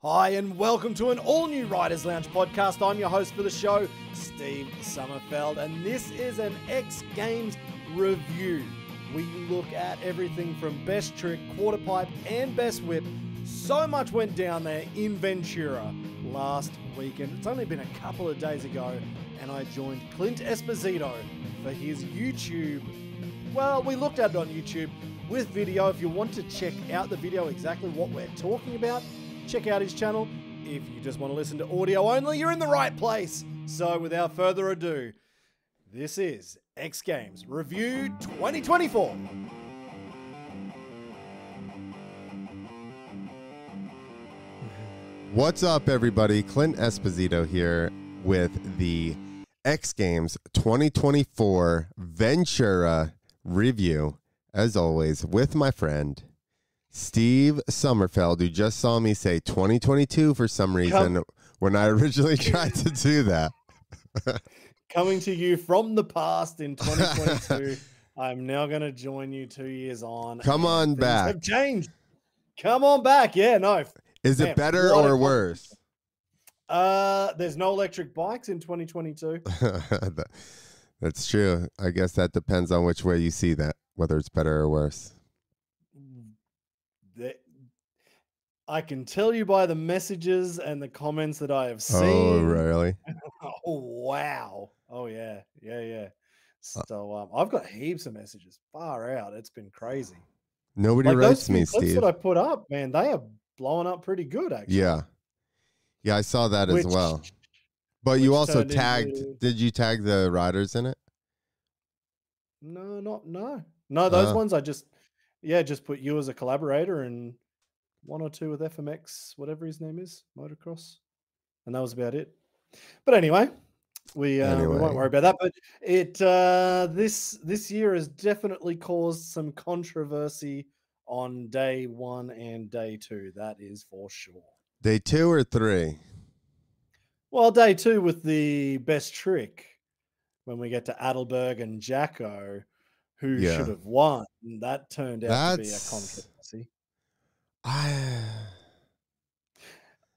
Hi, and welcome to an all-new Riders Lounge podcast. I'm your host for the show, Steve Sommerfeld, and this is an X Games review. We look at everything from best trick, quarter pipe, and best whip. So much went down there in Ventura last weekend. It's only been a couple of days ago, and I joined Clint Esposito for his YouTube. Well, we looked at it on YouTube with video. If you want to check out the video, exactly what we're talking about, check out his channel. If you just want to listen to audio only, you're in the right place. So without further ado, this is X Games Review 2024. What's up, everybody? Clint Esposito here with the X Games 2024 Ventura review, as always, with my friend Steve Sommerfeld, who just saw me say 2022 for some reason when I originally tried to do that. Coming to you from the past in 2022. I'm now going to join you 2 years on. Come on back. Have changed. Come on back. Yeah, no. Is it better or worse? There's no electric bikes in 2022. That's true. I guess that depends on which way you see that, whether it's better or worse. I can tell you by the messages and the comments that I have seen. Oh, really? Oh, wow. Oh, yeah. Yeah. So I've got heaps of messages. Far out. It's been crazy. Nobody writes me, Steve. That I put up, man, they are blowing up pretty good, actually. Yeah, I saw that as well. But you also tagged. Did you tag the riders in it? No. Those ones I just put you as a collaborator and one or two with FMX, whatever his name is, Motocross, and that was about it. But anyway, we won't worry about that. But it this year has definitely caused some controversy on day 1 and day 2. That is for sure. Day 2 or 3? Well, day 2 with the best trick when we get to Adelberg and Jacko, who should have won. And that turned out to be a controversy.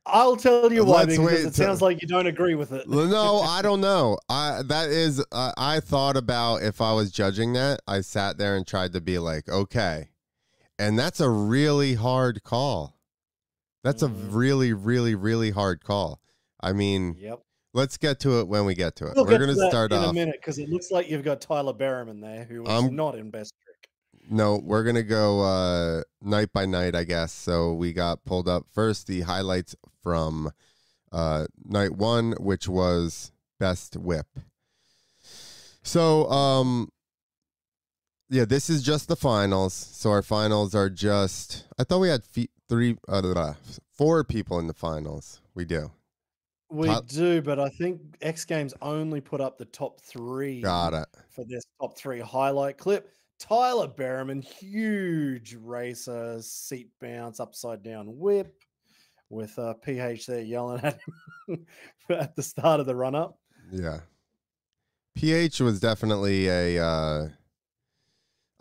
I'll tell you why, because it sounds like you don't agree with it. No, I don't know. I thought about if I was judging that. I sat there and tried to be like, okay. And that's a really hard call. That's a really, really, really hard call. I mean, let's get to it when we get to it. We're going to start off in a minute, because it looks like you've got Tyler Bereman there, who is not in best trick. No, we're going to go night by night, I guess. So we got pulled up first the highlights from night 1, which was best whip. So, this is just the finals. So our finals are just, I thought we had 4 people in the finals. We do. We do, but I think X Games only put up the top 3. Got it. For this top 3 highlight clip. Tyler Bereman, huge racer, seat bounce, upside down whip, with PH there yelling at him at the start of the run up. Yeah, PH was definitely a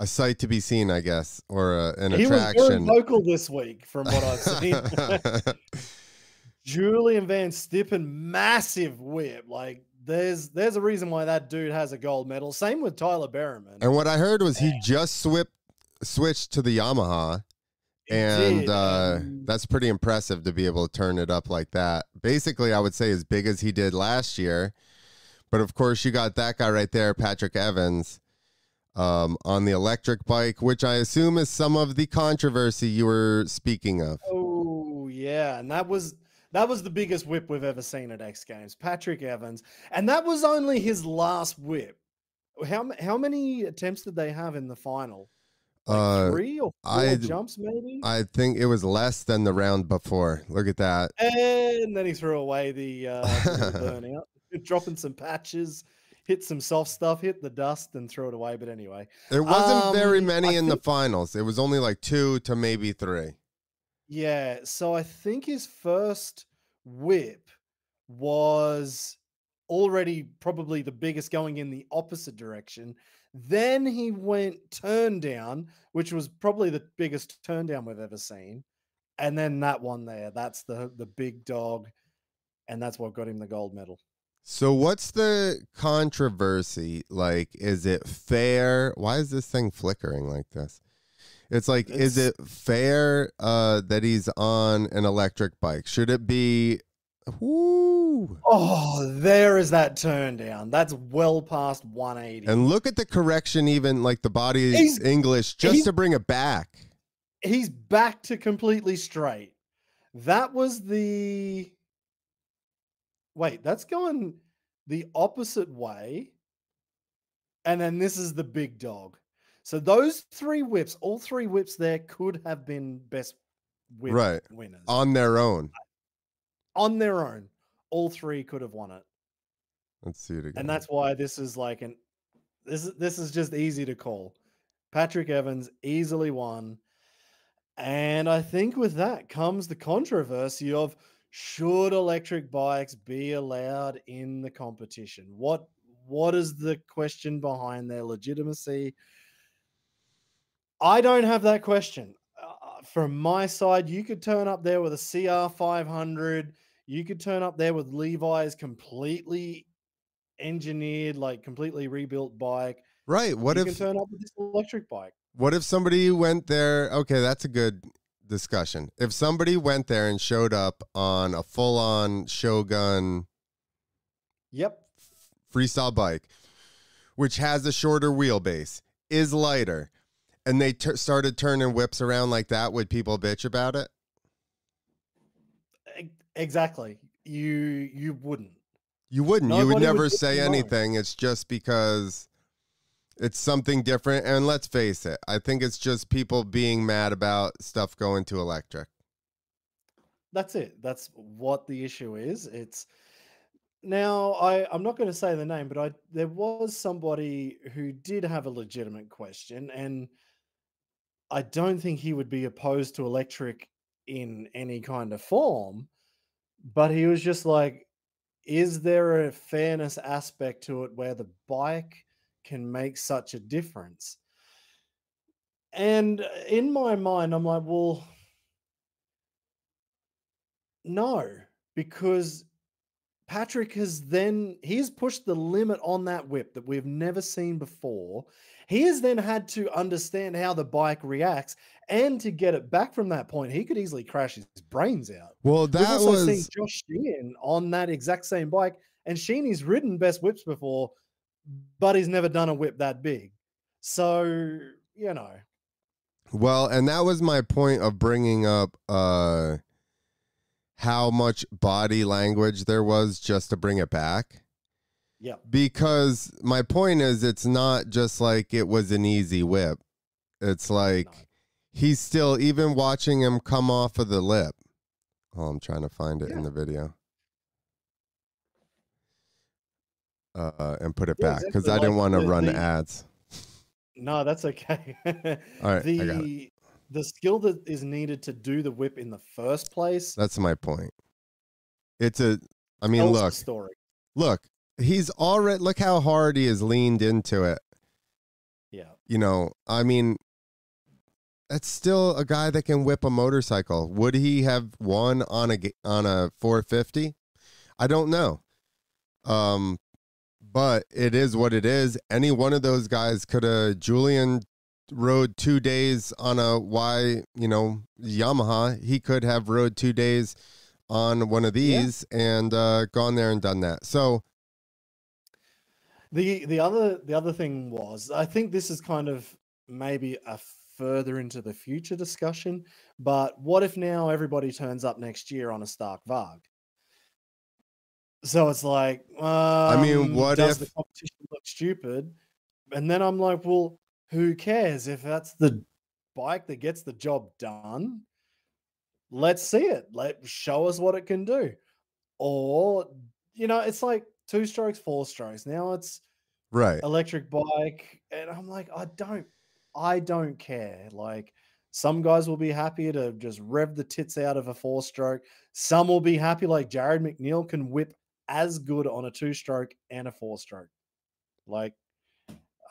sight to be seen, I guess, or an attraction. He was very vocal this week, from what I've seen. Julien Vanstippen, massive whip, like. There's a reason why that dude has a gold medal. Same with Tyler Bereman. And what I heard was he just switched to the Yamaha, and that's pretty impressive to be able to turn it up like that. Basically, I would say as big as he did last year. But of course, you got that guy right there, Patrick Evans, on the electric bike, which I assume is some of the controversy you were speaking of. Oh, yeah. And that was the biggest whip we've ever seen at X Games, Patrick Evans. And that was only his last whip. How many attempts did they have in the final? Like 3 or 4 jumps, maybe? I think it was less than the round before. Look at that. And then he threw away the burnout, dropping some patches, hit some soft stuff, hit the dust, and threw it away. But anyway. There wasn't very many in the finals. It was only like 2 to maybe 3. Yeah, so I think his first whip was already probably the biggest, going in the opposite direction. Then he went turn down, which was probably the biggest turn down we've ever seen. And then that one there, that's the big dog, and that's what got him the gold medal. So what's the controversy? Like, is it fair? Why is this thing flickering like this? It's like, is it fair that he's on an electric bike? Should it be? Woo. Oh, there is that turn down. That's well past 180. And look at the correction, even like the body English, just to bring it back. He's back to completely straight. That was the... Wait, that's going the opposite way. And then this is the big dog. So those three whips, all three whips there could have been best whip winners. On their own. On their own. All three could have won it. Let's see it again. And that's why this is like this is just easy to call. Patrick Evans easily won. And I think with that comes the controversy of, should electric bikes be allowed in the competition? What is the question behind their legitimacy? I don't have that question. From my side, you could turn up there with a CR500. You could turn up there with Levi's completely engineered, like completely rebuilt bike. Right. What you if can turn up with this electric bike? What if somebody went there? Okay, that's a good discussion. If somebody went there and showed up on a full-on Shogun freestyle bike, which has a shorter wheelbase, is lighter, and they started turning whips around like that, would people bitch about it? Exactly. You wouldn't. You wouldn't. You would never say anything. It's just because it's something different. And let's face it, I think it's just people being mad about stuff going to electric. That's it. That's what the issue is. It's now I'm not going to say the name, but there was somebody who did have a legitimate question, and I don't think he would be opposed to electric in any kind of form, but he was just like, is there a fairness aspect to it where the bike can make such a difference? And in my mind, I'm like, well, no, because Patrick he's pushed the limit on that whip that we've never seen before. He has then had to understand how the bike reacts, and to get it back from that point, he could easily crash his brains out. Well, We've also seen Josh Sheehan on that exact same bike, and Sheeny's ridden best whips before, but he's never done a whip that big. So, you know. Well, and that was my point of bringing up how much body language there was just to bring it back. Yeah. Because my point is, it's not just like it was an easy whip. It's like he's still, even watching him come off of the lip. Oh, I'm trying to find it in the video. And put it back because I didn't want to run ads. No, that's okay. All right, I got it. The skill that is needed to do the whip in the first place. That's my point. Look, story. Look, he's already, look how hard he has leaned into it. Yeah. You know, I mean, that's still a guy that can whip a motorcycle. Would he have won on a 450? I don't know. But it is what it is. Any one of those guys could have. Julien rode 2 days on a Yamaha. He could have rode 2 days on one of these and gone there and done that. So the other thing was, I think this is kind of maybe a further into the future discussion, but what if now everybody turns up next year on a Stark Varg? So it's like, what if the competition look stupid? And then I'm like, well, who cares if that's the bike that gets the job done? Let's see it. Show us what it can do. Or, it's like 2 strokes, 4 strokes. Now it's electric bike. And I'm like, I don't care. Like, some guys will be happy to just rev the tits out of a 4-stroke. Some will be happy, like Jarryd McNeil can whip as good on a 2-stroke and a 4-stroke. Like,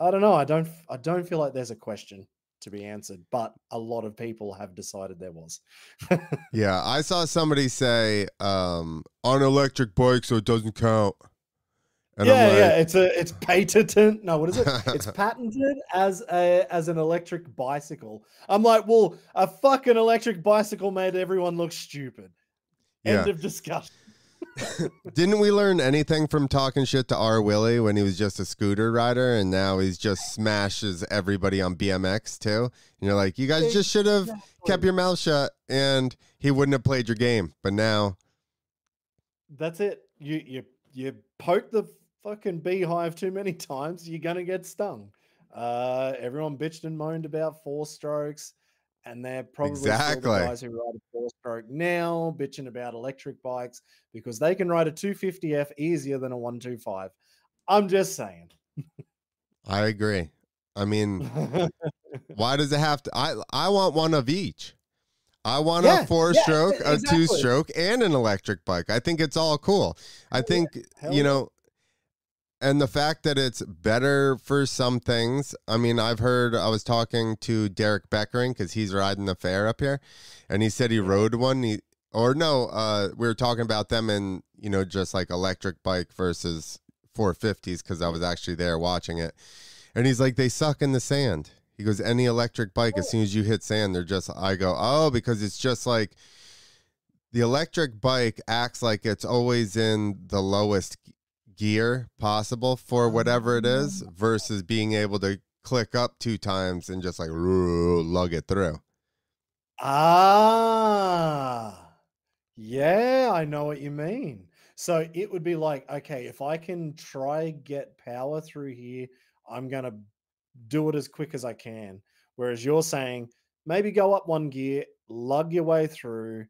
I don't know. I don't feel like there's a question. to be answered, but a lot of people have decided there was. Yeah, I saw somebody say on electric bike, so it doesn't count. And yeah, it's patented. No, what is it? It's patented as an electric bicycle. I'm like, well, a fucking electric bicycle made everyone look stupid. Yeah. End of discussion. Didn't we learn anything from talking shit to R. Willie when he was just a scooter rider, and now he's just smashes everybody on BMX too? And you're like, you guys just should have kept your mouth shut, and he wouldn't have played your game. But now, that's it. You poke the fucking beehive too many times, you're gonna get stung. Everyone bitched and moaned about 4-strokes, and they're probably still the guys who ride a 4-stroke now bitching about electric bikes because they can ride a 250F easier than a 125. I'm just saying. I agree. I mean, why does it have to? I want one of each. I want a 4-stroke, a 2-stroke, and an electric bike. I think it's all cool. I think, and the fact that it's better for some things. I mean, I was talking to Derek Beckering because he's riding the fair up here, and he said he rode one. We were talking about them and, just like electric bike versus 450s because I was actually there watching it. And he's like, they suck in the sand. He goes, any electric bike, as soon as you hit sand, I go, oh, because it's just like the electric bike acts like it's always in the lowest gear possible for whatever it is versus being able to click up 2 times and just like lug it through. Yeah, I know what you mean. So it would be like, okay, if I can try get power through here, I'm going to do it as quick as I can. Whereas you're saying maybe go up 1 gear, lug your way through.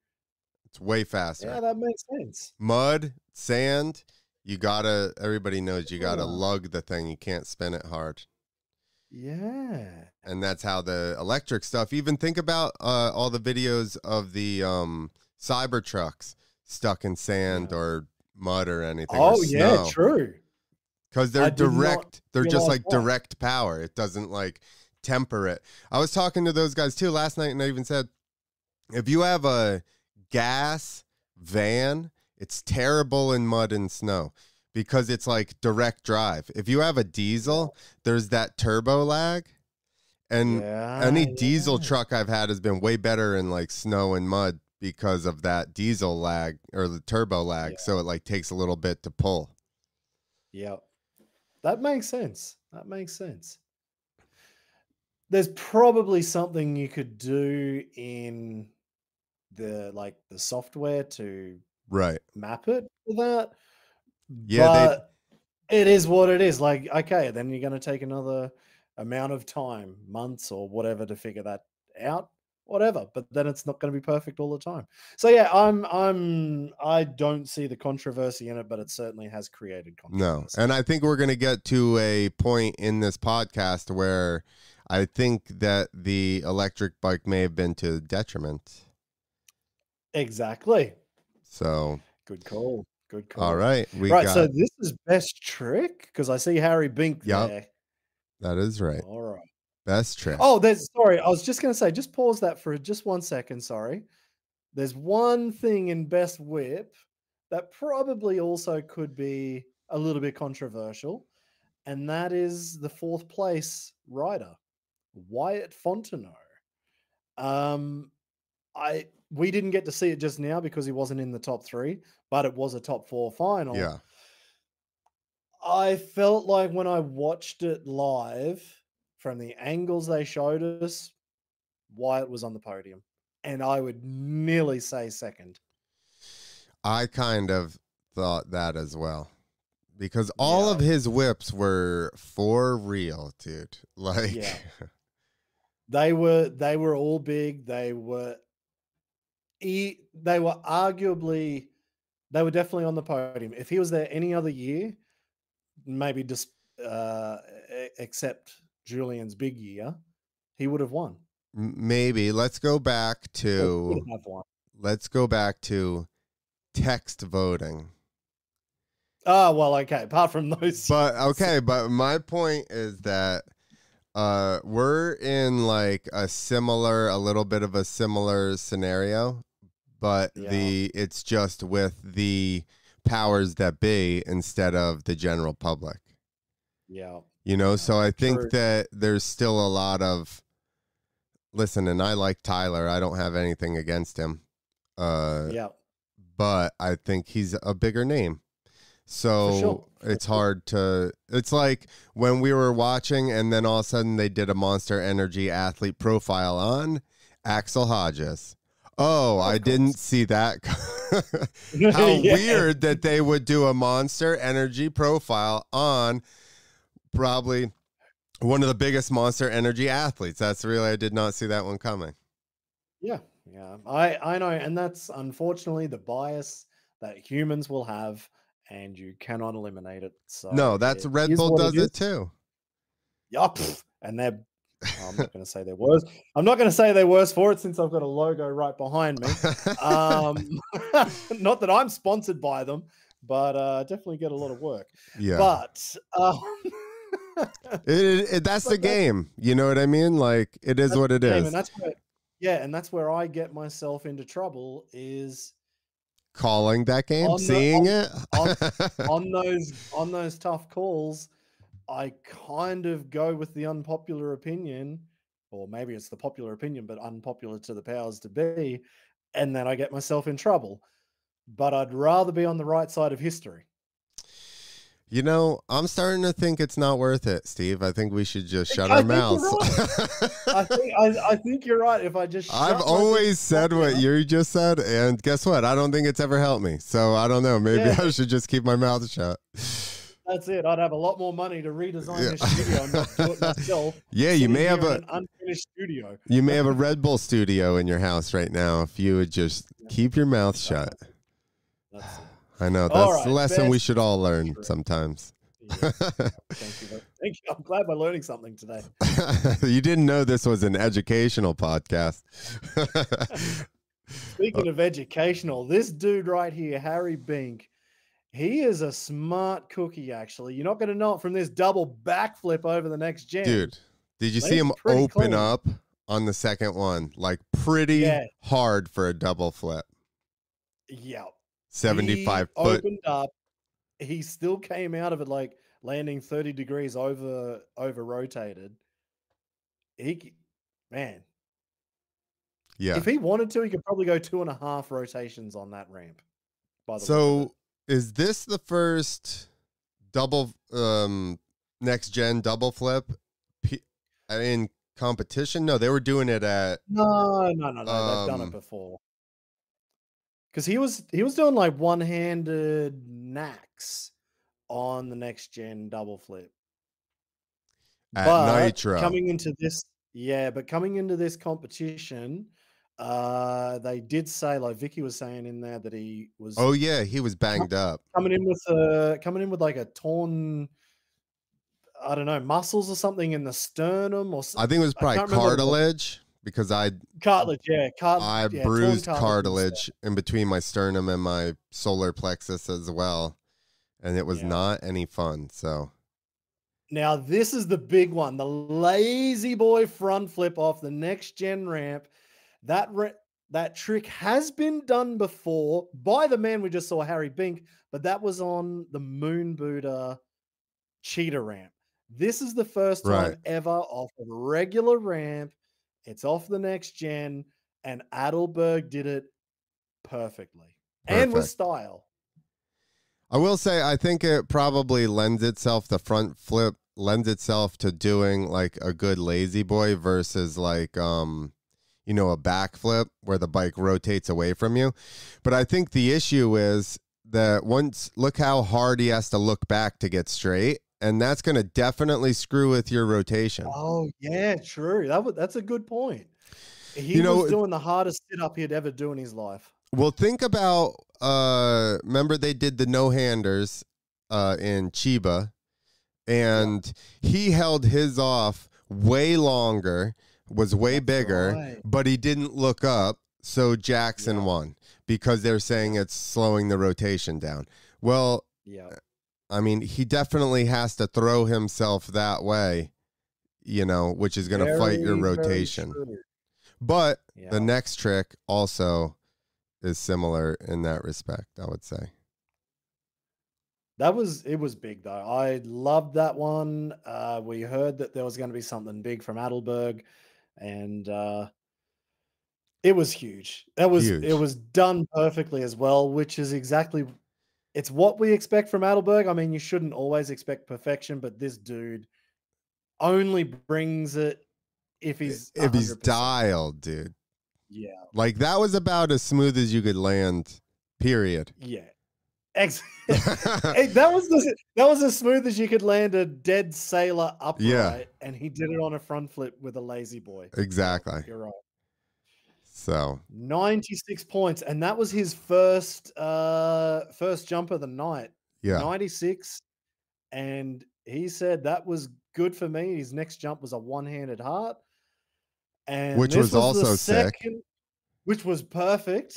It's way faster. Yeah, that makes sense. Mud, sand, everybody knows you gotta lug the thing. You can't spin it hard. Yeah. And that's how the electric stuff, even think about all the videos of the cyber trucks stuck in sand or mud or anything. Oh, yeah, true. Because they're direct. They're just like direct power. It doesn't like temper it. I was talking to those guys too last night, and I even said, if you have a gas van, it's terrible in mud and snow because it's like direct drive. If you have a diesel, there's that turbo lag. And any diesel truck I've had has been way better in like snow and mud because of that diesel lag or the turbo lag. Yeah. So it like takes a little bit to pull. Yep. That makes sense. There's probably something you could do in the software to map it for that. Yeah, but it is what it is. Like, okay, then you're going to take another amount of time, months or whatever, to figure that out. Whatever, but then it's not going to be perfect all the time. So yeah, I don't see the controversy in it, but it certainly has created controversy. No, and I think we're going to get to a point in this podcast where I think that the electric bike may have been to detriment. Exactly. So good call. All right, so this is best trick because I see Harry Bink there. That is right. All right. Best trick. Oh, sorry. I was just going to say, just pause that for just 1 second. Sorry. There's one thing in best whip that probably also could be a little bit controversial, and that is the 4th place rider, Wyatt Fontenot. We didn't get to see it just now because he wasn't in the top 3, but it was a top 4 final. Yeah. I felt like when I watched it live, from the angles they showed us, Wyatt was on the podium, and I would nearly say second. I kind of thought that as well, because all of his whips were for real, dude. Like, they were all big. They were definitely on the podium. If he was there any other year, maybe just except Julien's big year, he would have won. Maybe. Let's go back to text voting. Oh, well, okay. Apart from those. But my point is that We're in like a little bit of a similar scenario, but it's just with the powers that be instead of the general public. Yeah. So I think True. that there's still a lot of, listen, and I like Tyler. I don't have anything against him. But I think he's a bigger name. So For sure. it's hard to, it's like when we were watching and then all of a sudden they did a Monster Energy athlete profile on Axel Hodges. Oh, I didn't see that. How weird that they would do a Monster Energy profile on probably one of the biggest Monster Energy athletes. I did not see that one coming. Yeah. I know. And that's unfortunately the bias that humans will have, and you cannot eliminate it. So no, that's Red Bull does it too. Yup. And they're, I'm not going to say they're worse. I'm not going to say they're worse for it since I've got a logo right behind me. Not that I'm sponsored by them, but definitely get a lot of work. Yeah. But that's the game. You know what I mean? Like, it is what it is. And that's where I get myself into trouble is calling that game, seeing it on those tough calls. I kind of go with the unpopular opinion, or maybe it's the popular opinion, but unpopular to the powers to be, and then I get myself in trouble. But I'd rather be on the right side of history. I'm starting to think it's not worth it, Steve. I think we should just shut our mouths. I think you're right. If I just I've always said what you just said, and guess what? I don't think it's ever helped me. So I don't know. Maybe I should just keep my mouth shut. That's it. I'd have a lot more money to redesign this studio and not do it myself. Yeah, you may have an unfinished studio. You may have a Red Bull studio in your house right now if you would just keep your mouth shut. That's it. I know. That's a lesson we should all learn sometimes. Yeah. Thank you. I'm glad we're learning something today. You didn't know this was an educational podcast. Speaking of educational, this dude right here, Harry Bink, he is a smart cookie, actually. You're not going to know it from this double backflip over the next gen. Dude, did you see him open up on the second one? Like pretty hard for a double flip. Yeah. 75 he foot. Opened up. He still came out of it like landing 30 degrees over rotated. Man. Yeah. If he wanted to, he could probably go 2.5 rotations on that ramp. By the way. So is this the first double next gen double flip in competition? No, they were doing it at No. They've done it before. Because he was doing like one-handed knacks on the next gen double flip. At Nitro. Coming into this competition, they did say, like Vicky was saying in there, that he was. Oh yeah, he was banged up. Coming in with like a torn, I don't know, muscles or something in the sternum or something. I think it was probably cartilage. Because I bruised cartilage in between my sternum and my solar plexus as well, and it was not any fun. So now this is the big one, the Lazyboy front flip off the next gen ramp. That trick has been done before by the man we just saw, Harry Bink, but that was on the Moon Buddha cheetah ramp. This is the first time ever off a regular ramp. It's off the next gen, and Adelberg did it perfectly and with style. I will say, I think it probably lends itself, the front flip lends itself to doing like a good Lazyboy versus like, a backflip where the bike rotates away from you. But I think the issue is that look how hard he has to look back to get straight. And that's going to definitely screw with your rotation. Oh, yeah, true. That's a good point. He was doing the hardest sit-up he'd ever do in his life. Well, think about, remember they did the no-handers in Chiba, and he held his off way longer, was way bigger, but he didn't look up, so Jackson won because they're saying it's slowing the rotation down. Well, I mean, he definitely has to throw himself that way, which is going to fight your rotation. But the next trick also is similar in that respect, I would say. It was big though. I loved that one. We heard that there was going to be something big from Adelberg, and it was huge. It was done perfectly as well, which is exactly it's what we expect from Adelberg. I mean, you shouldn't always expect perfection, but this dude only brings it if he's 100%. Dialed, dude. Yeah. Like that was about as smooth as you could land, period. Yeah. That was as smooth as you could land a dead sailor upright, and he did it on a front flip with a lazy boy. Exactly. You're right. So 96 points, and that was his first jump of the night. Yeah. 96, and he said that was good for me. His next jump was a one-handed heart, and which was also sick, which was perfect.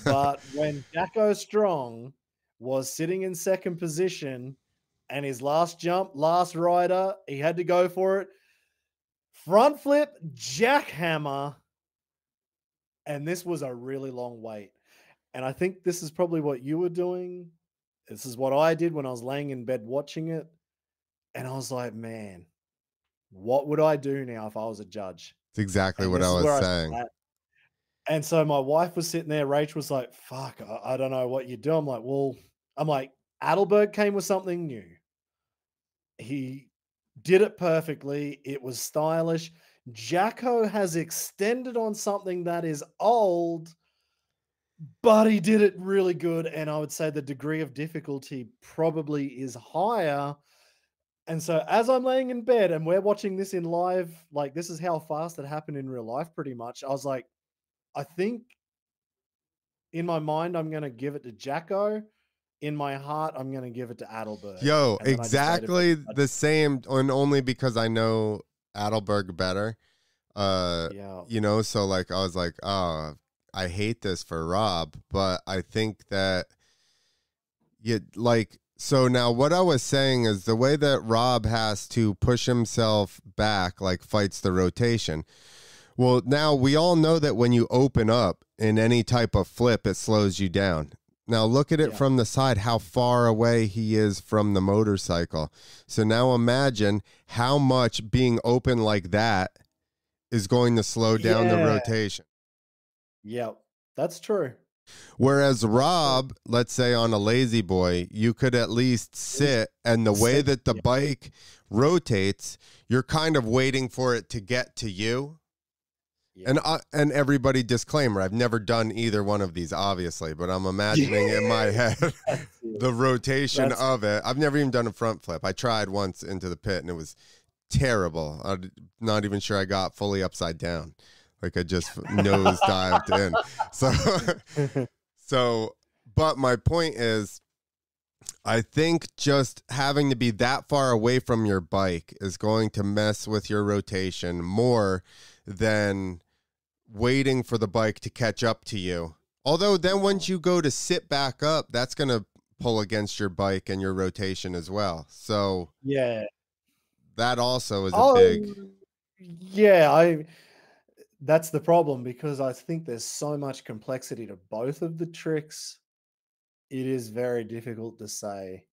But when Jacko Strong was sitting in second position, and his last jump, last rider, he had to go for it. Front flip, jackhammer. And this was a really long wait. And I think this is probably what you were doing. This is what I did when I was laying in bed watching it. And I was like, man, what would I do now if I was a judge? It's exactly what I was saying. And so my wife was sitting there. Rach was like, fuck, I don't know what you do. I'm like, Adelberg came with something new. He did it perfectly. It was stylish. Jacko has extended on something that is old, but he did it really good. And I would say the degree of difficulty probably is higher. And so as I'm laying in bed and we're watching this in live, like this is how fast it happened in real life pretty much. I was like, I think in my mind, I'm going to give it to Jacko. In my heart, I'm going to give it to Adelberg. Yo, exactly the same, and only because I know Adelberg better. So like I was like, oh, I hate this for Rob, but I think that so now what I was saying is the way that Rob has to push himself back, like fights the rotation. Well, now we all know that when you open up in any type of flip, it slows you down. Now look at it from the side, how far away he is from the motorcycle. So now imagine how much being open like that is going to slow down the rotation. Yep, that's true. Whereas Rob, let's say on a lazy boy, you could at least sit, and the way that the bike rotates, you're kind of waiting for it to get to you. Yeah. And everybody, disclaimer, I've never done either one of these, obviously, but I'm imagining in my head the rotation of it. I've never even done a front flip. I tried once into the pit, and it was terrible. I'm not even sure I got fully upside down. Like I just nose dived in. But my point is, I think just having to be that far away from your bike is going to mess with your rotation more than waiting for the bike to catch up to you. Although then once you go to sit back up, that's going to pull against your bike and your rotation as well. So yeah, that also is a big. Yeah, that's the problem, because I think there's so much complexity to both of the tricks. It is very difficult to say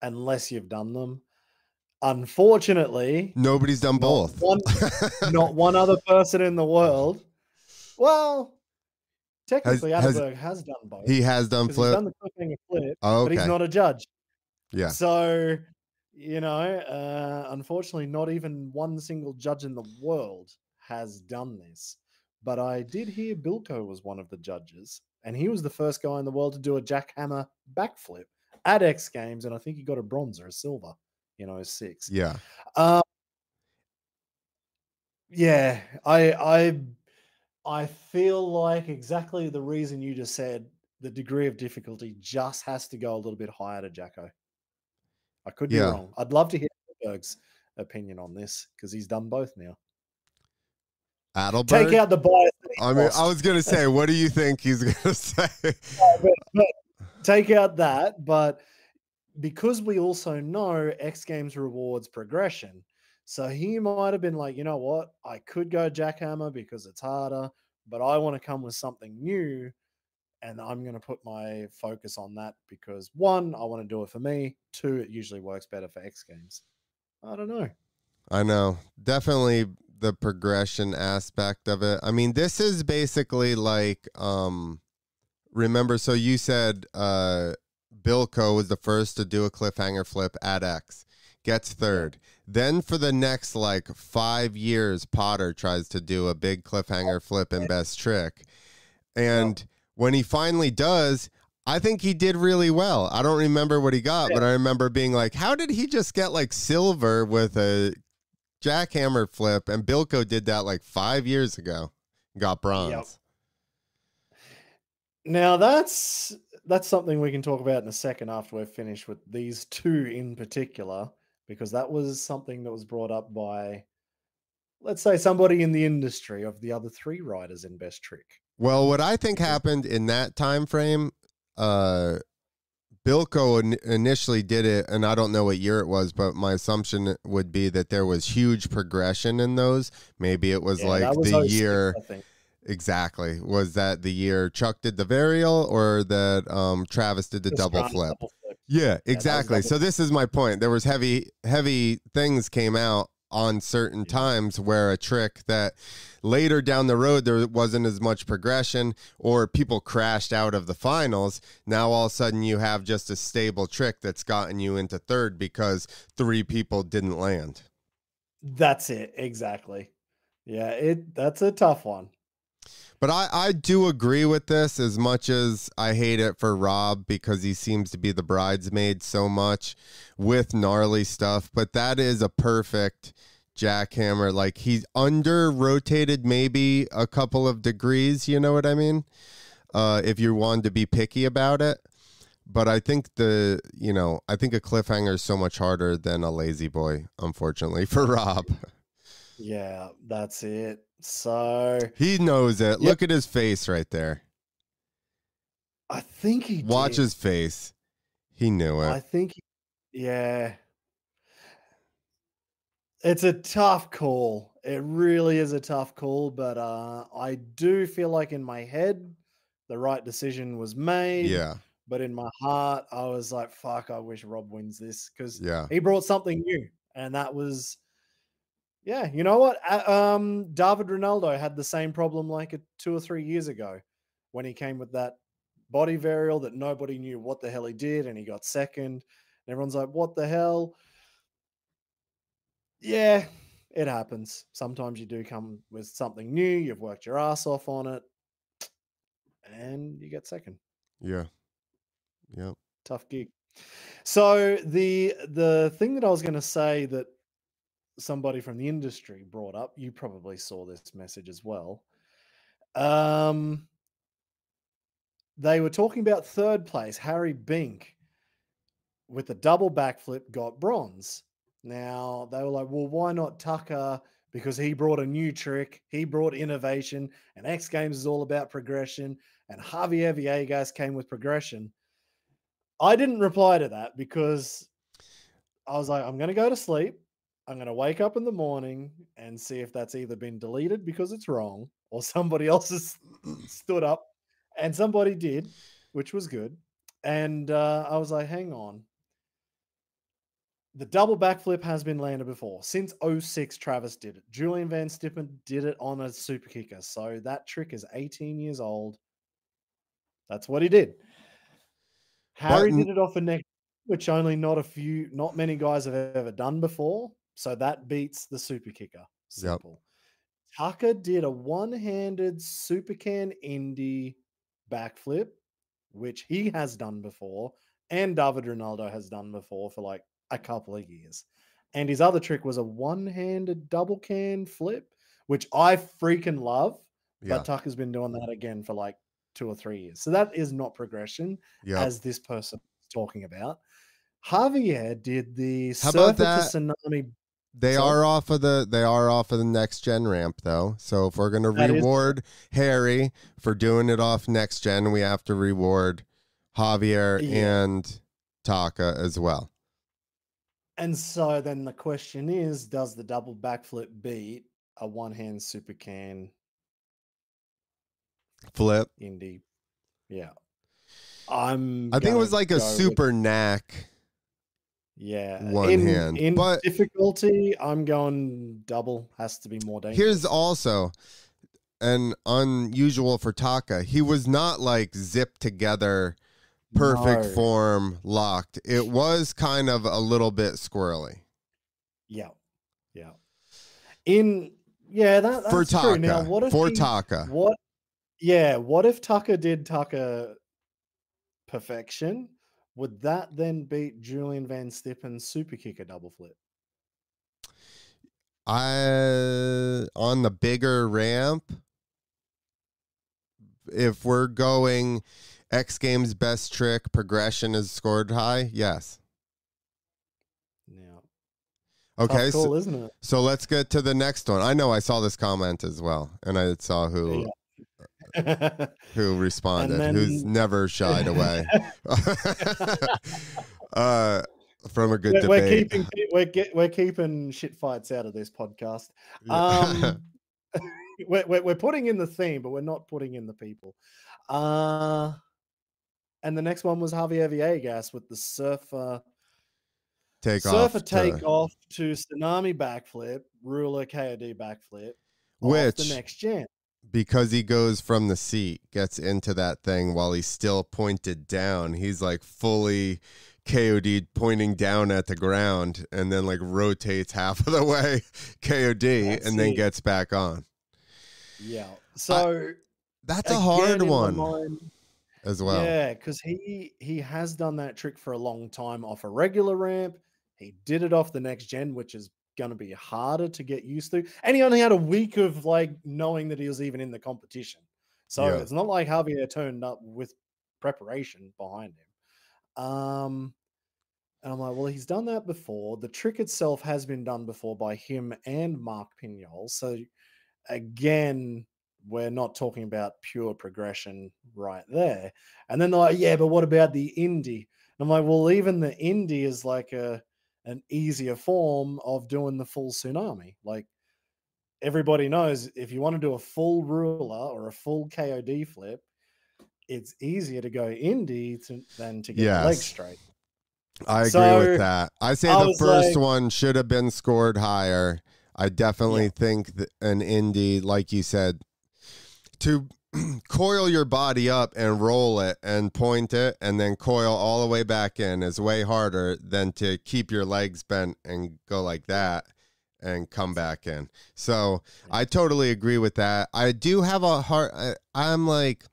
unless you've done them. Unfortunately, nobody's done both. Not one other person in the world. Well, technically, Adelberg has done both. He has done flip. He's done the clipping flip, okay. But he's not a judge. Yeah. So, unfortunately, not even one single judge in the world has done this. But I did hear Bilko was one of the judges, and he was the first guy in the world to do a jackhammer backflip at X Games, and I think he got a bronze or a silver. 6. Yeah. Yeah, I feel like exactly the reason you just said, the degree of difficulty just has to go a little bit higher to Jacko. I could be wrong. I'd love to hear Adelberg's opinion on this, because he's done both now. Adelberg? Take out the bias. I was going to say, what do you think he's going to say? but take out that, but because we also know X Games rewards progression. So he might have been like, you know what? I could go jackhammer because it's harder, but I want to come with something new. And I'm going to put my focus on that because one, I want to do it for me. Two, it usually works better for X Games. I don't know. I know. Definitely the progression aspect of it. I mean, this is basically like, remember, so you said Bilko was the first to do a cliffhanger flip at X, gets third. Then for the next like 5 years, Potter tries to do a big cliffhanger flip in best trick. And when he finally does, I think he did really well. I don't remember what he got, but I remember being like, how did he just get like silver with a jackhammer flip? And Bilko did that like 5 years ago, got bronze. Yep. Now that's something we can talk about in a second after we're finished with these two in particular, because that was something that was brought up by, let's say, somebody in the industry of the other three riders in best trick. Well, what I think happened in that time frame, Bilko initially did it, and I don't know what year it was, but my assumption would be that there was huge progression in those. Maybe it was like the year. I think. Exactly. Was that the year Chuck did the varial or that Travis did the double flip? Yeah, exactly. So this is my point. There was heavy things came out on certain times where a trick that later down the road there wasn't as much progression or people crashed out of the finals. Now all of a sudden you have just a stable trick that's gotten you into third because 3 people didn't land. That's it. Exactly. Yeah, that's a tough one. But I do agree with this as much as I hate it for Rob because he seems to be the bridesmaid so much with gnarly stuff. But that is a perfect jackhammer. Like he's under rotated maybe a couple of degrees, you know what I mean? If you wanted to be picky about it. But I think I think a cliffhanger is so much harder than a lazy boy, unfortunately, for Rob. Yeah, that's it. So he knows it. Yep. Look at his face right there. I think he Watch did. his face. He knew it. I think, yeah. It's a tough call. It really is a tough call, but I do feel like in my head, the right decision was made. Yeah. But in my heart, I was like, fuck, I wish Rob wins this because yeah. he brought something new. And that was, yeah, you know what? David Ronaldo had the same problem like 2 or 3 years ago when he came with that body varial that nobody knew what the hell he did, and he got second. And everyone's like, what the hell? Yeah, it happens. Sometimes you do come with something new, you've worked your ass off on it, and you get second. Yeah. Yep. Tough gig. So the thing that I was going to say that somebody from the industry brought up, you probably saw this message as well. They were talking about third place, Harry Bink, with the double backflip, got bronze. Now, they were like, well, why not Tucker? Because he brought a new trick, he brought innovation, and X Games is all about progression, and Javier Villegas came with progression. I didn't reply to that because I was like, I'm going to go to sleep. I'm going to wake up in the morning and see if that's either been deleted because it's wrong or somebody else has stood up, and somebody did, which was good. And I was like, hang on. The double backflip has been landed before. Since 06, Travis did it. Julien Vanstippen did it on a super kicker. So that trick is 18 years old. That's what he did. Harry did it off a neck, which not many guys have ever done before. So that beats the super kicker. Simple. Yep. Tucker did a one-handed super can indie backflip, which he has done before, and David Ronaldo has done before for like a couple of years. And his other trick was a one-handed double can flip, which I freaking love. Yeah. But Tucker's been doing that again for like 2 or 3 years. So that is not progression, as this person is talking about. Javier did the Surfer to Tsunami. They are off of the next gen ramp though. So if we're gonna reward Harry for doing it off next gen, we have to reward Javier and Taka as well. And so then the question is, does the double backflip beat a one-hand super can flip? Indy? Yeah. I think it was like a super knack. Yeah. One hand. In but difficulty, I'm going double. Has to be more dangerous. Here's also an unusual for Taka. He was not like zipped together, perfect form, locked. It was kind of a little bit squirrely. Yeah. Yeah. That's for true. Taka. Now, what if Taka? What if Taka did Taka perfection? Would that then beat Julien Vanstippen's super kicker double flip? On the bigger ramp, if we're going X Games best trick, progression is scored high, yes. Yeah. Okay, tough call, isn't it? So let's get to the next one. I know I saw this comment as well, and I saw who responded, who's never shied away from a good debate. We're keeping shit fights out of this podcast. We're putting in the theme, but we're not putting in the people. And the next one was Javier Villegas with the surfer takeoff to tsunami backflip, ruler KOD backflip, off the next gen. Because he goes from the seat, gets into that thing while he's still pointed down. He's like fully KOD'd pointing down at the ground, and then like rotates half of the way KOD and then gets back on. Yeah. So that's a hard one as well. Yeah, because he has done that trick for a long time off a regular ramp. He did it off the next gen, which is going to be harder to get used to. And he only had a week of like knowing that he was even in the competition. So it's not like Javier turned up with preparation behind him. And I'm like, well, he's done that before. The trick itself has been done before by him and Mark Pignol. So again, we're not talking about pure progression right there. And then they're like, yeah, but what about the Indy? And I'm like, well, even the Indy is like an easier form of doing the full tsunami. Like everybody knows if you want to do a full ruler or a full KOD flip, it's easier to go Indy than to get the legs straight. I agree with that. I say the first one should have been scored higher. I definitely think that an Indy, like you said, to coil your body up and roll it and point it and then coil all the way back in is way harder than to keep your legs bent and go like that and come back in. So I totally agree with that. I do have a hard, I'm like,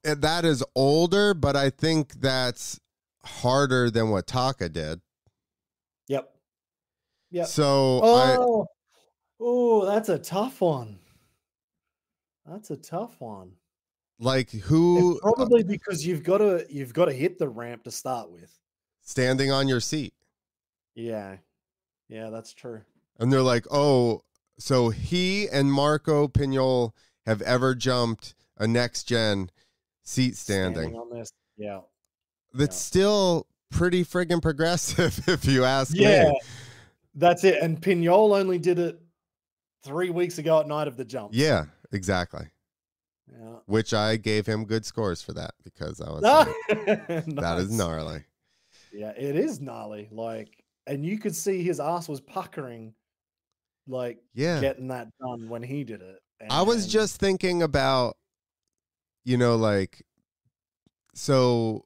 that is older, but I think that's harder than what Taka did. Yep. So that's a tough one. That's a tough one. Like who? It's probably because you've got to hit the ramp to start with. Standing on your seat. Yeah, that's true. And they're like, oh, so he and Marco Pignol have ever jumped a next gen seat standing on this. Yeah, that's still pretty friggin' progressive, if you ask me. Yeah, that's it. And Pignol only did it 3 weeks ago at night of the jump. Yeah. Exactly. Yeah. Which I gave him good scores for that because I was like, that is gnarly. Yeah, it is gnarly. Like, and you could see his ass was puckering, like getting that done when he did it. And I was just thinking about, like, so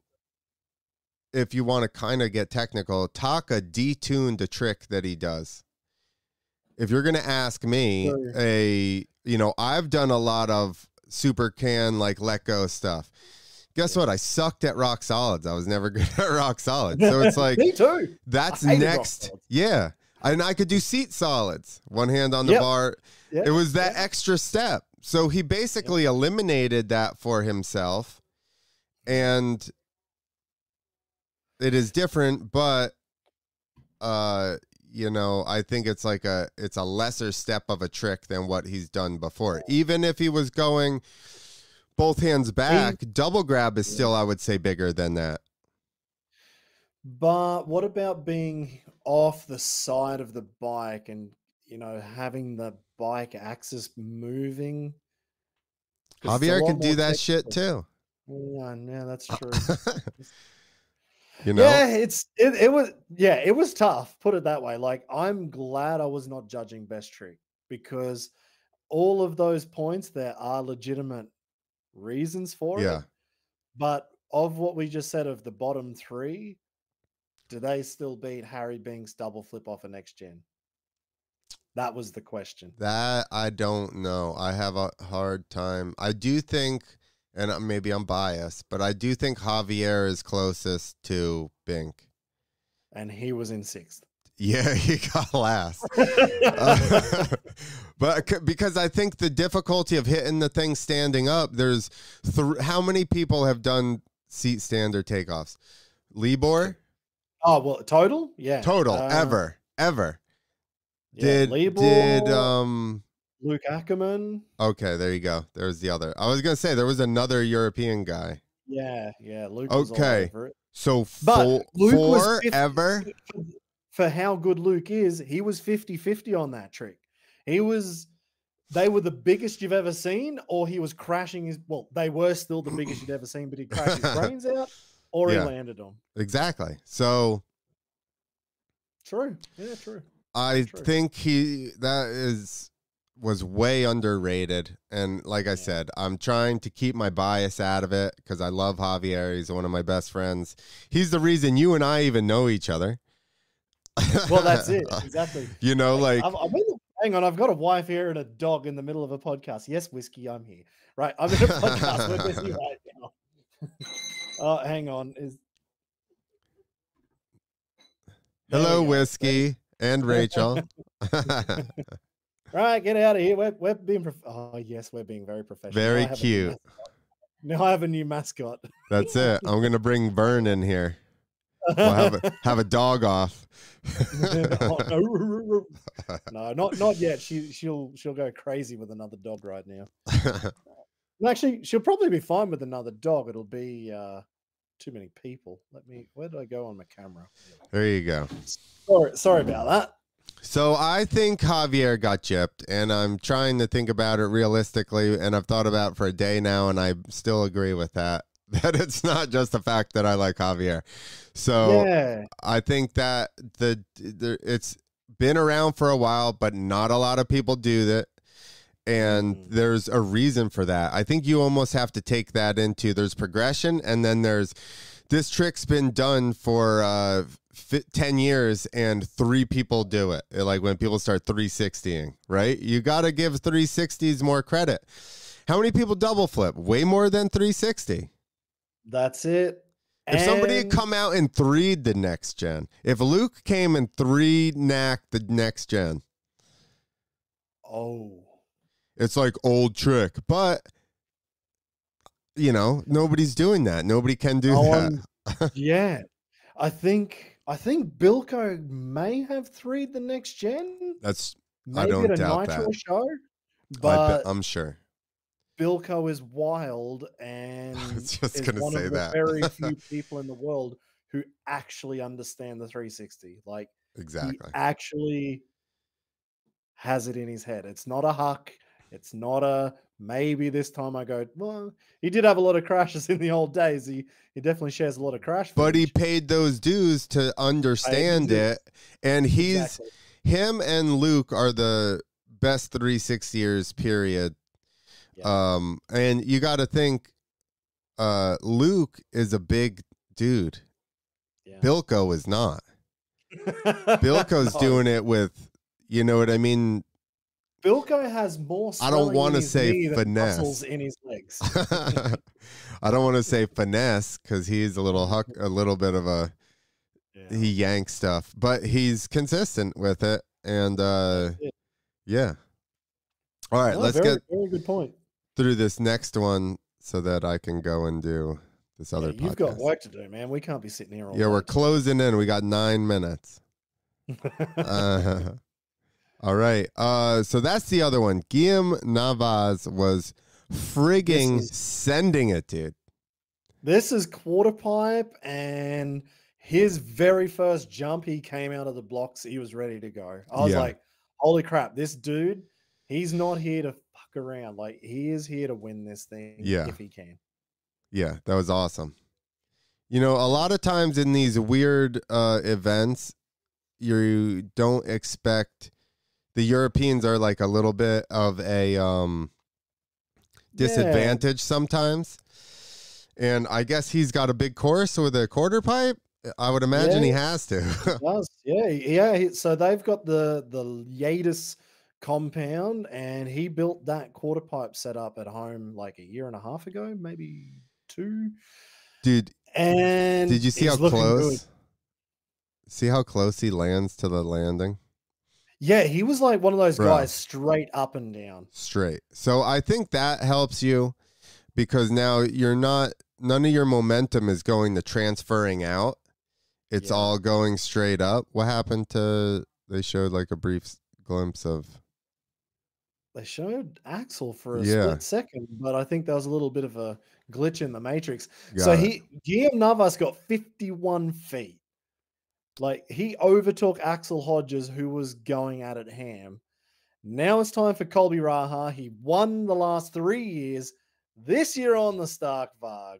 if you want to kind of get technical, Taka detuned a trick that he does. If you're going to ask me, I've done a lot of super can, like let go stuff. Guess what? I sucked at rock solids. I was never good at rock solids. So it's like, me too. That's next. Yeah. And I could do seat solids, one hand on the bar. Yep. It was that extra step. So he basically eliminated that for himself. And it is different, but, I think it's like it's a lesser step of a trick than what he's done before. Even if he was going both hands back, double grab is still, I would say, bigger than that. But what about being off the side of the bike and, having the bike axis moving? Because it's a Javier lot can more do that shit technical. too. Yeah, that's true. You know? Yeah, it was tough, put it that way. Like, I'm glad I was not judging best trick because all of those points, there are legitimate reasons for it. Yeah. But of what we just said of the bottom three, do they still beat Harry Bink's double flip off a next gen? That was the question. That I don't know. I have a hard time. I do think, and maybe I'm biased, but I do think Javier is closest to Bink. And he was in sixth. Yeah, he got last. But because I think the difficulty of hitting the thing standing up, there's how many people have done seat stand or takeoffs? Libor? Oh, well, total? Yeah. Total, ever. Yeah, Did Luke Ackerman? Okay, there you go. There's the other. I was gonna say there was another European guy. Yeah, Luke was all over it. So But Luke was 50, ever? For how good Luke is, he was 50-50 on that trick. They were the biggest you've ever seen, or he was crashing they were still the biggest you'd ever seen, but he crashed his brains out, or he landed them. Exactly. So true. Yeah, true. I think was way underrated. And like I said, I'm trying to keep my bias out of it because I love Javier. He's one of my best friends. He's the reason you and I even know each other. Well, that's it. Exactly. Hang on, I've got a wife here and a dog in the middle of a podcast. Yes, Whiskey, I'm here. Right, I'm in a podcast. We're busy right now. Oh, hang on. Hello, Whiskey and Rachel. Right, get out of here. We're being we're being very professional. Very cute. Now I have a new mascot. That's it. I'm gonna bring Vern in here. We'll have a dog off. No, not yet. She'll go crazy with another dog right now. Actually, she'll probably be fine with another dog. It'll be too many people. Where did I go on my camera? There you go. Sorry about that. So I think Javier got gypped, and I'm trying to think about it realistically, and I've thought about it for a day now, and I still agree with that it's not just the fact that I like Javier. So I think that it's been around for a while, but not a lot of people do that. And there's a reason for that. I think you almost have to take that into there's progression, and then there's this trick's been done for 10 years and 3 people do it. Like when people start 360ing, right? You got to give 360s more credit. How many people double flip? Way more than 360. That's it. If somebody had come out and 3'd the next gen, if Luke came and 3-knacked the next gen, it's like old trick. But, nobody's doing that. Nobody can do that. Yeah. I think Bilko may have 3'd the next gen. I don't doubt Nitro that. Show, but I'm sure. Bilko is wild and is one of the very few people in the world who actually understand the 360. Like, exactly. He actually has it in his head. It's not a huck. It's not a maybe this time I go, well, he did have a lot of crashes in the old days. He definitely shares a lot of crash footage. But he paid those dues to understand it. And him and Luke are the best 360ers, period. Yeah. And you got to think, Luke is a big dude. Yeah. Bilko is not. Bilko's doing it with, you know what I mean? Bilko has more. I don't want to say finesse muscles in his legs. I don't want to say finesse because he's a little bit of a. Yeah. He yanks stuff, but he's consistent with it, and yeah. All right, let's get very good point through this next one so that I can go and do this other podcast. You've got work to do, man. We can't be sitting here all night. We're closing in. We got 9 minutes. All right. So that's the other one. Guillaume Navas was frigging sending it, dude. This is quarter pipe, and his very first jump, he came out of the blocks. He was ready to go. I was Yeah. like, holy crap, this dude, he's not here to fuck around. Like, he is here to win this thing if he can. Yeah, that was awesome. You know, a lot of times in these weird events, you don't expect the Europeans are like a little bit of a disadvantage sometimes. And I guess he's got a big course with a quarter pipe. I would imagine he has to. He does. Yeah. So they've got the Yates compound, and he built that quarter pipe setup at home like a year and a half ago, maybe 2. Dude, and did you see how looking close? good. See how close he lands to the landing? Yeah, he was like one of those guys straight up and down. Straight. So I think that helps you because now none of your momentum is going to transferring out. It's all going straight up. What happened they showed like a brief glimpse of. They showed Axel for a split second, but I think there was a little bit of a glitch in the matrix. Guillaume Navas got 51 feet. Like, he overtook Axel Hodges, who was going at it ham. Now it's time for Colby Raha. He won the last 3 years. This year on the Stark Varg.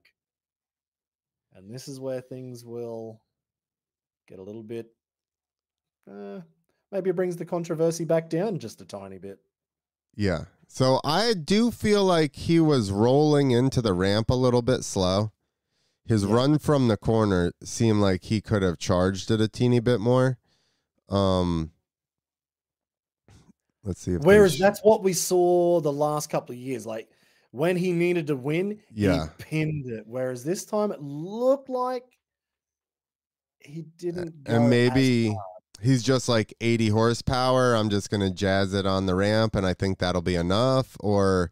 And this is where things will get a little bit... maybe it brings the controversy back down just a tiny bit. Yeah. So I do feel like he was rolling into the ramp a little bit slow. His run from the corner seemed like he could have charged it a teeny bit more. Let's see. Whereas that's what we saw the last couple of years. Like, when he needed to win, he pinned it. Whereas this time it looked like he didn't go. And maybe he's just like 80 horsepower. I'm just going to jazz it on the ramp, and I think that'll be enough. Or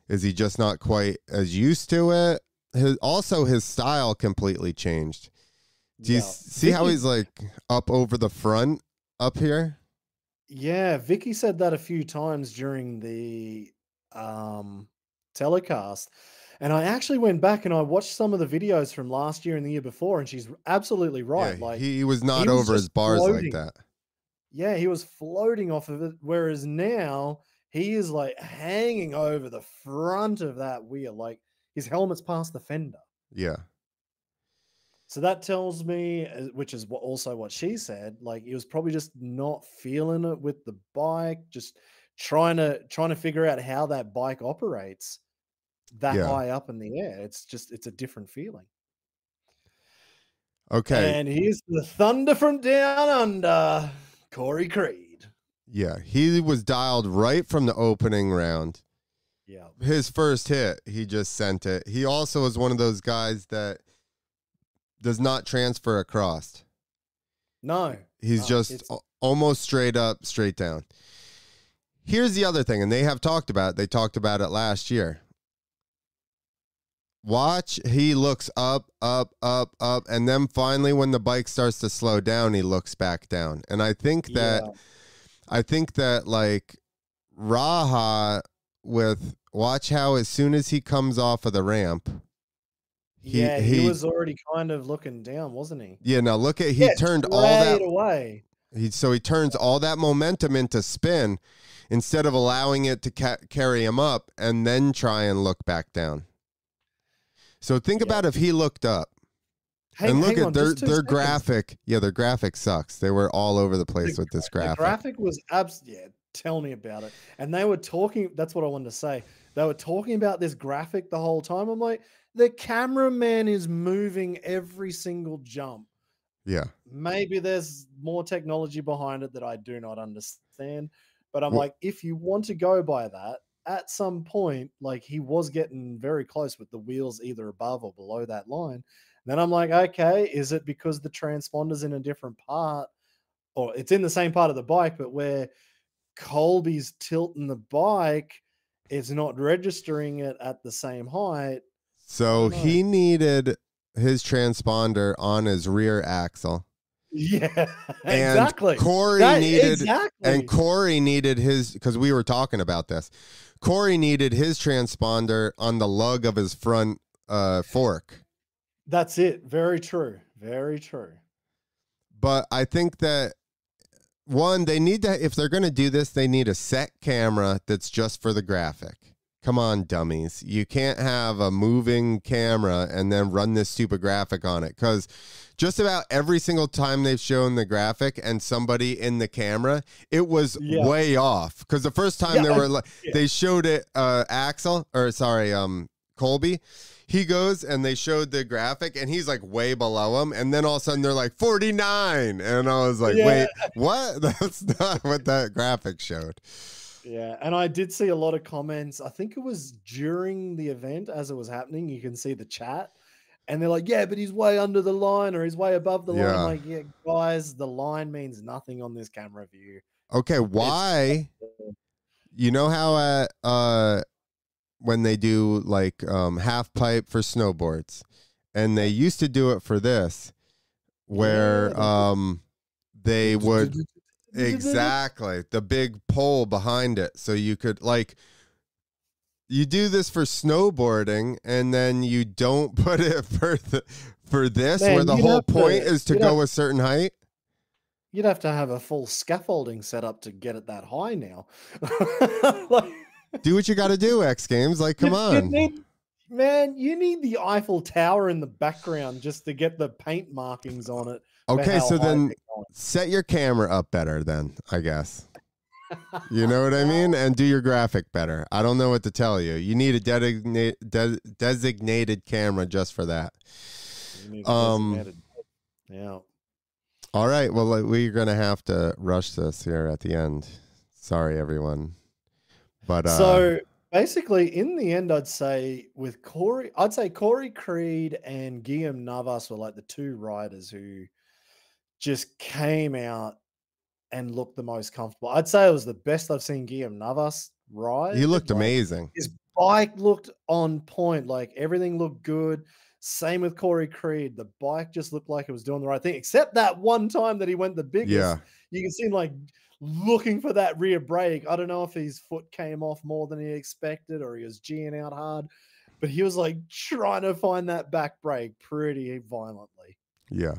is he just not quite as used to it? His style completely changed. Do you see how he's like up over the front up here? Yeah, Vicky said that a few times during the telecast. And I actually went back and I watched some of the videos from last year and the year before, and she's absolutely right. Yeah, like he was not over his bars like that. Yeah, he was floating off of it, whereas now he is like hanging over the front of that wheel. Like, his helmet's past the fender. Yeah. So that tells me, which is also what she said, like, he was probably just not feeling it with the bike, just trying to figure out how that bike operates that high up in the air. It's a different feeling. Okay. And here's the thunder from down under, Corey Creed. Yeah, he was dialed right from the opening round. Yeah. His first hit, he just sent it. He also is one of those guys that does not transfer across. No. He's just almost straight up, straight down. Here's the other thing, and they talked about it last year. Watch, he looks up, up, up, up, and then finally when the bike starts to slow down, he looks back down. And I think that like Raha watch how as soon as he comes off of the ramp, he was already kind of looking down, wasn't he? Yeah, now look at he turned all that away. He turns all that momentum into spin instead of allowing it to carry him up and then try and look back down. So think about if he looked up. And look at their graphic. Yeah, their graphic sucks. They were all over the place with this graphic. The graphic was tell me about it. And they were talking, that's what I wanted to say. They were talking about this graphic the whole time. I'm like, the cameraman is moving every single jump. Yeah. Maybe there's more technology behind it that I do not understand. But I'm like, if you want to go by that, at some point, like, he was getting very close with the wheels either above or below that line. Then I'm like, okay, is it because the transponder's in a different part, or it's in the same part of the bike, but where Colby's tilting the bike, it's not registering it at the same height? So he needed his transponder on his rear axle. Yeah, exactly. Corey needed his, because we were talking about this. Corey needed his transponder on the lug of his front fork. That's it. Very true. Very true. But I think that one, they need to, if they're going to do this, they need a set camera that's just for the graphic. Come on, dummies. You can't have a moving camera and then run this stupid graphic on it, because just about every single time they've shown the graphic and somebody in the camera, it was way off. Because the first time they showed it, Colby, he goes and they showed the graphic and he's like way below him. And then all of a sudden they're like 49. And I was like, wait, what? That's not what that graphic showed. Yeah, and I did see a lot of comments. I think it was during the event as it was happening. You can see the chat, and they're like, yeah, but he's way under the line or he's way above the line. Like, yeah, guys, the line means nothing on this camera view. Okay, why? You know how when they do like half pipe for snowboards, and they used to do it for this, where they would... Exactly. The big pole behind it. So you could, like, you do this for snowboarding and then you don't put it for this, where the whole point is to go a certain height. You'd have to have a full scaffolding set up to get it that high now. Do what you got to do, X Games. Like, come on. You need the Eiffel Tower in the background just to get the paint markings on it. Okay, so then set your camera up better then, I guess. You know what I mean? And do your graphic better. I don't know what to tell you. You need a designated camera just for that. Yeah. All right, well, we're going to have to rush this here at the end. Sorry, everyone. But so basically, in the end, I'd say Corey Creed and Guillaume Navas were like the two riders who just came out and looked the most comfortable. I'd say it was the best I've seen Guillaume Navas ride. He looked amazing. His bike looked on point. Like, everything looked good. Same with Corey Creed. The bike just looked like it was doing the right thing, except that one time that he went the biggest. Yeah. You can see him like looking for that rear brake. I don't know if his foot came off more than he expected or he was G'ing out hard, but he was like trying to find that back brake pretty violently. Yeah.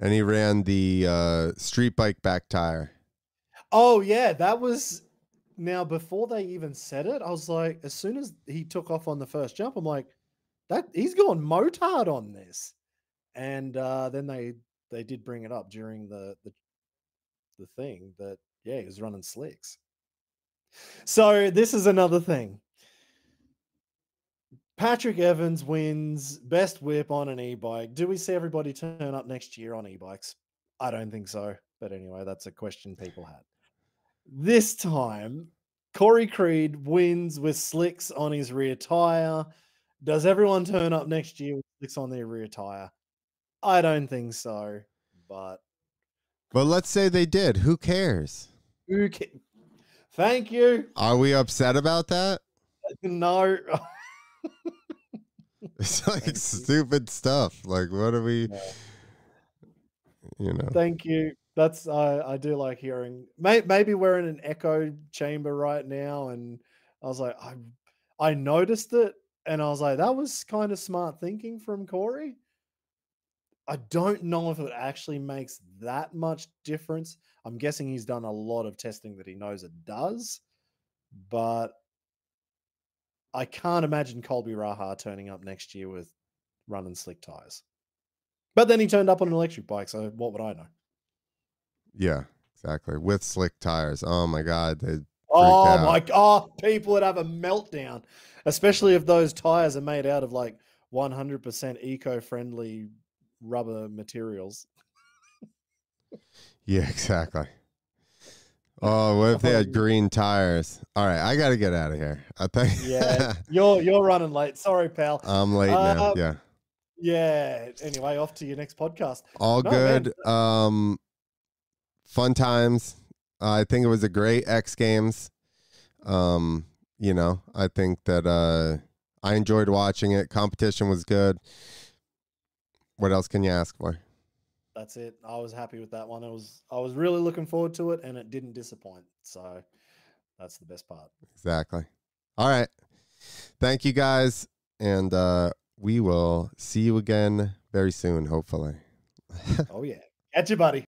And he ran the street bike back tire. Oh, yeah. That was... Now, before they even said it, I was like, as soon as he took off on the first jump, I'm like, he's gone motard on this. And then they did bring it up during the thing that, yeah, he was running slicks. So this is another thing. Patrick Evans wins best whip on an e-bike. Do we see everybody turn up next year on e-bikes? I don't think so. But anyway, that's a question people had. This time, Corey Creed wins with slicks on his rear tire. Does everyone turn up next year with slicks on their rear tire? I don't think so. But let's say they did. Who cares? Thank you. Are we upset about that? No. It's like stupid stuff. Like, what are we, Thank you. That's, I do like hearing. Maybe we're in an echo chamber right now. And I was like, I noticed it. And I was like, that was kind of smart thinking from Corey. I don't know if it actually makes that much difference. I'm guessing he's done a lot of testing that he knows it does. But I can't imagine Colby Raha turning up next year with running slick tires. But then he turned up on an electric bike, so what would I know? Yeah, exactly. With slick tires. Oh my God. People would have a meltdown. Especially if those tires are made out of like 100% eco-friendly rubber materials. Yeah, exactly. Oh, what if they had green tires? All right, I got to get out of here. I think. Yeah, you're running late. Sorry, pal. I'm late now. Yeah. Yeah. Anyway, off to your next podcast. All good. Man. Fun times. I think it was a great X Games. I think that I enjoyed watching it. Competition was good. What else can you ask for? That's it. I was happy with that one. I was really looking forward to it, and it didn't disappoint. So that's the best part. Exactly. All right. Thank you guys, and we will see you again very soon, hopefully. Oh, yeah. Catch you, buddy.